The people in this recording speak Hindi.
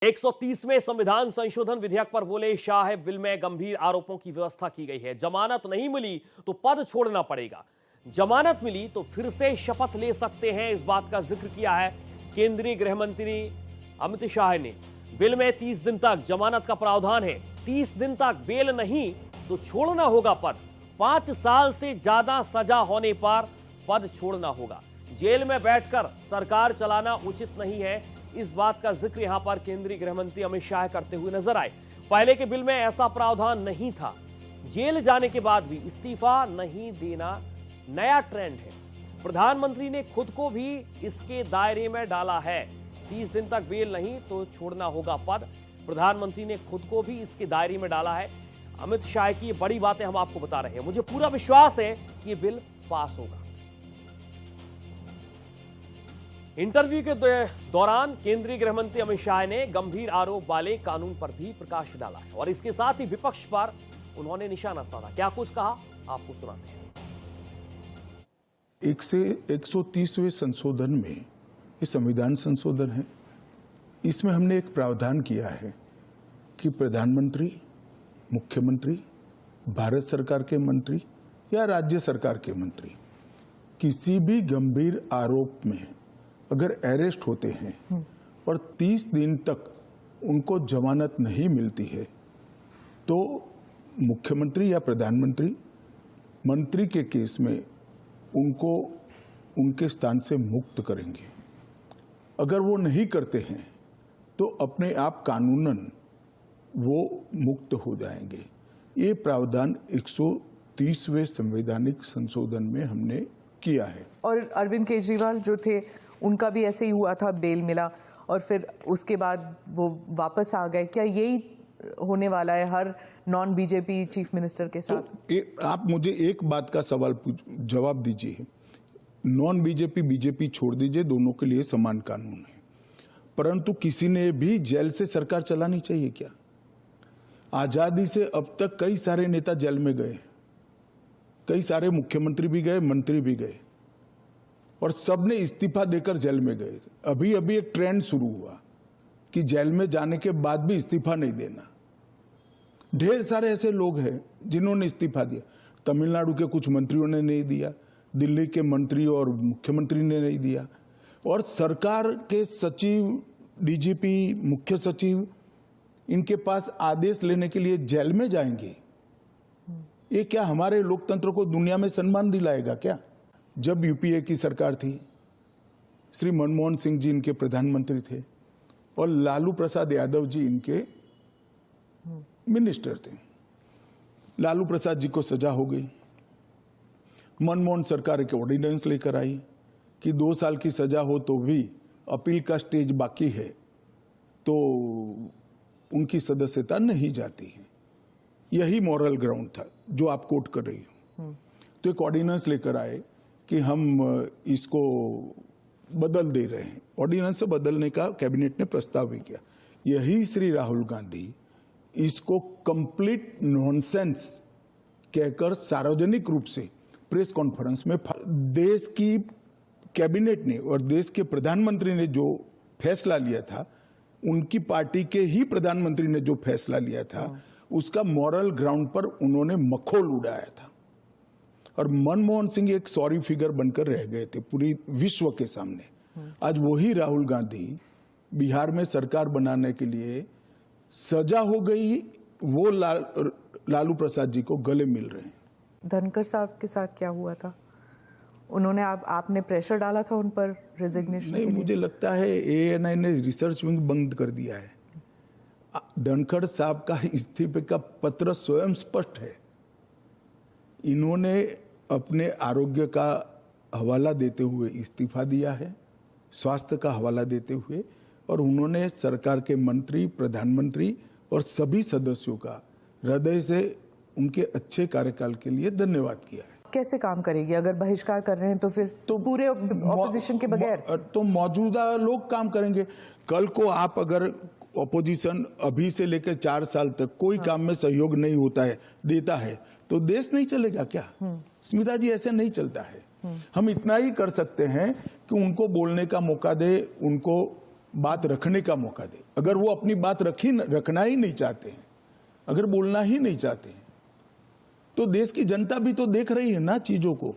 130वें संविधान संशोधन विधेयक पर बोले शाह, बिल में गंभीर आरोपों की व्यवस्था की गई है। जमानत नहीं मिली तो पद छोड़ना पड़ेगा, जमानत मिली तो फिर से शपथ ले सकते हैं। इस बात का जिक्र किया है केंद्रीय गृह मंत्री अमित शाह ने। बिल में 30 दिन तक जमानत का प्रावधान है। 30 दिन तक बेल नहीं तो छोड़ना होगा पद। 5 साल से ज्यादा सजा होने पर पद छोड़ना होगा। जेल में बैठकर सरकार चलाना उचित नहीं है। इस बात का जिक्र यहां पर केंद्रीय गृह मंत्री अमित शाह करते हुए नजर आए। पहले के बिल में ऐसा प्रावधान नहीं था। जेल जाने के बाद भी इस्तीफा नहीं देना नया ट्रेंड है। प्रधानमंत्री ने खुद को भी इसके दायरे में डाला है। 30 दिन तक बेल नहीं तो छोड़ना होगा पद। प्रधानमंत्री ने खुद को भी इसके दायरे में डाला है। अमित शाह की ये बड़ी बातें हम आपको बता रहे हैं। मुझे पूरा विश्वास है कि ये बिल पास होगा। इंटरव्यू के दौरान केंद्रीय गृह मंत्री अमित शाह ने गंभीर आरोप वाले कानून पर भी प्रकाश डाला है और इसके साथ ही विपक्ष पर उन्होंने निशाना साधा। क्या कुछ कहा आपको सुनाते हैं। 130वें संशोधन में ये संविधान संशोधन है। इसमें हमने एक प्रावधान किया है कि प्रधानमंत्री, मुख्यमंत्री, भारत सरकार के मंत्री या राज्य सरकार के मंत्री किसी भी गंभीर आरोप में अगर अरेस्ट होते हैं और 30 दिन तक उनको जमानत नहीं मिलती है तो मुख्यमंत्री या प्रधानमंत्री मंत्री के केस में उनको उनके स्थान से मुक्त करेंगे। अगर वो नहीं करते हैं तो अपने आप कानूनन वो मुक्त हो जाएंगे। ये प्रावधान 130वें संवैधानिक संशोधन में हमने किया है। और अरविंद केजरीवाल जो थे उनका भी ऐसे ही हुआ था, बेल मिला और फिर उसके बाद वो वापस आ गए। क्या यही होने वाला है हर नॉन बीजेपी चीफ मिनिस्टर के साथ? तो आप मुझे एक बात का सवाल जवाब दीजिए। नॉन बीजेपी बीजेपी छोड़ दीजिए, दोनों के लिए समान कानून है। परंतु किसी ने भी जेल से सरकार चलानी चाहिए क्या? आजादी से अब तक कई सारे नेता जेल में गए, कई सारे मुख्यमंत्री भी गए, मंत्री भी गए और सबने इस्तीफा देकर जेल में गए। अभी अभी एक ट्रेंड शुरू हुआ कि जेल में जाने के बाद भी इस्तीफा नहीं देना। ढेर सारे ऐसे लोग हैं जिन्होंने इस्तीफा दिया। तमिलनाडु के कुछ मंत्रियों ने नहीं दिया, दिल्ली के मंत्री और मुख्यमंत्री ने नहीं दिया, और सरकार के सचिव, डीजीपी, मुख्य सचिव इनके पास आदेश लेने के लिए जेल में जाएंगे। ये क्या हमारे लोकतंत्र को दुनिया में सम्मान दिलाएगा क्या? जब यूपीए की सरकार थी, श्री मनमोहन सिंह जी इनके प्रधानमंत्री थे और लालू प्रसाद यादव जी इनके मिनिस्टर थे। लालू प्रसाद जी को सजा हो गई। मनमोहन सरकार एक ऑर्डिनेंस लेकर आई कि 2 साल की सजा हो तो भी अपील का स्टेज बाकी है तो उनकी सदस्यता नहीं जाती है। यही मॉरल ग्राउंड था जो आप कोट कर रही हो। तो एक ऑर्डिनेंस लेकर आए कि हम इसको बदल दे रहे हैं। ऑर्डिनेंस से बदलने का कैबिनेट ने प्रस्ताव भी किया। यही श्री राहुल गांधी इसको कंप्लीट नॉनसेंस कहकर सार्वजनिक रूप से प्रेस कॉन्फ्रेंस में देश की कैबिनेट ने और देश के प्रधानमंत्री ने जो फैसला लिया था, उनकी पार्टी के ही प्रधानमंत्री ने जो फैसला लिया था, उसका मॉरल ग्राउंड पर उन्होंने मखौल उड़ाया था। और मनमोहन सिंह एक सॉरी फिगर बनकर रह गए थे पूरी विश्व के सामने। आज वही राहुल गांधी बिहार में सरकार बनाने के लिए सजा हो गई, वो लालू प्रसाद जी को गले मिल रहे हैं। धनखड़ साहब के साथ क्या हुआ था? उन्होंने आपने प्रेशर डाला था उन पर रेजिग्नेशन नहीं, के लिए? मुझे लगता है एएनआई ने रिसर्च विंग बंद कर दिया है। धनखड़ साहब का इस्तीफे का पत्र स्वयं स्पष्ट है। इन्होंने अपने आरोग्य का हवाला देते हुए इस्तीफा दिया है, स्वास्थ्य का हवाला देते हुए, और उन्होंने सरकार के मंत्री, प्रधानमंत्री और सभी सदस्यों का हृदय से उनके अच्छे कार्यकाल के लिए धन्यवाद किया है। कैसे काम करेगी अगर बहिष्कार कर रहे हैं तो फिर तो पूरे ऑपोजिशन के बगैर? तो मौजूदा लोग काम करेंगे। कल को आप अगर ऑपोजिशन अभी से लेकर 4 साल तक कोई काम में सहयोग नहीं होता है, देता है, तो देश नहीं चलेगा क्या? स्मिता जी, ऐसे नहीं चलता है। हम इतना ही कर सकते हैं कि उनको बोलने का मौका दे, उनको बात रखने का मौका दे। अगर वो अपनी बात रखना ही नहीं चाहते हैं, अगर बोलना ही नहीं चाहते हैं, तो देश की जनता भी तो देख रही है ना चीजों को।